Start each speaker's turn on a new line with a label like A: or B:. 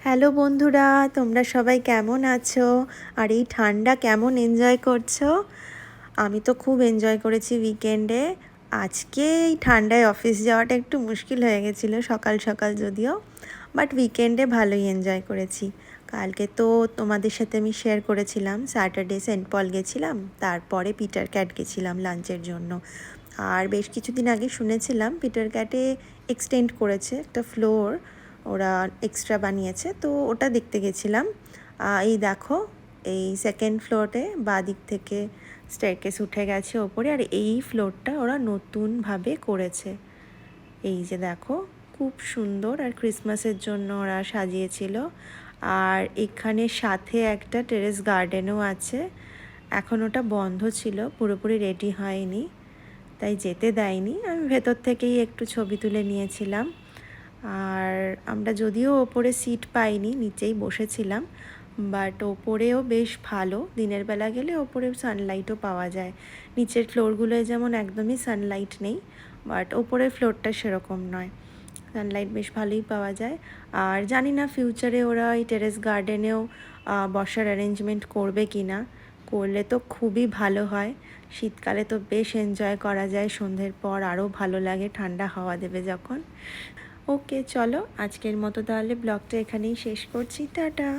A: Hello বন্ধুরা, তোমরা সবাই কেমন আছো? আর এই ঠান্ডা কেমন এনজয় করছো? আমি তো খুব এনজয় করেছি উইকেন্ডে। আজকে এই ঠান্ডায় অফিস যাওয়াটা একটু মুশকিল হয়ে গেছিলো, সকাল সকাল যদিও, বাট উইকেন্ডে ভালোই এনজয় করেছি। কালকে তো তোমাদের সাথে আমি শেয়ার করেছিলাম স্যাটারডে সেন্ট পল গেছিলাম, তারপরে পিটার ক্যাট গেছিলাম লাঞ্চের জন্য। আর বেশ কিছুদিন আগে শুনেছিলাম পিটার ক্যাটে এক্সটেন্ড করেছে একটা ফ্লোর, ওরা এক্সট্রা বানিয়েছে, তো ওটা দেখতে গেছিলাম। এই দেখো, এই সেকেন্ড ফ্লোরে বাঁ দিক থেকে স্টেয়ারকেস উঠে গেছে ওপরে, আর এই ফ্লোরটা ওরা নতুনভাবে করেছে। এই যে দেখো, খুব সুন্দর, আর ক্রিসমাসের জন্য ওরা সাজিয়েছিল। আর এখানে সাথে একটা টেরেস গার্ডেনও আছে। এখন ওটা বন্ধ ছিল, পুরোপুরি রেডি হয়নি, তাই যেতে দেয়নি। আমি ভেতর থেকেই একটু ছবি তুলে নিয়েছিলাম। আর আমরা যদিও ওপরে সিট পাইনি, নিচেই বসেছিলাম, বাট ওপরেও বেশ ভালো। দিনের বেলা গেলে ওপরে সানলাইটও পাওয়া যায়। নিচের ফ্লোরগুলোয় যেমন একদমই সানলাইট নেই, বাট ওপরের ফ্লোরটা সেরকম নয়, সানলাইট বেশ ভালোই পাওয়া যায়। আর জানি না ফিউচারে ওরা এই টেরেস গার্ডেনেও বসার অ্যারেঞ্জমেন্ট করবে কি না। করলে তো খুবই ভালো হয়। শীতকালে তো বেশ এনজয় করা যায়, সন্ধ্যের পর আরও ভালো লাগে ঠান্ডা হাওয়া দেবে যখন। ওকে, চলো আজকের মতো তাহলে ব্লগটা এখানেই শেষ করছি। টাটা।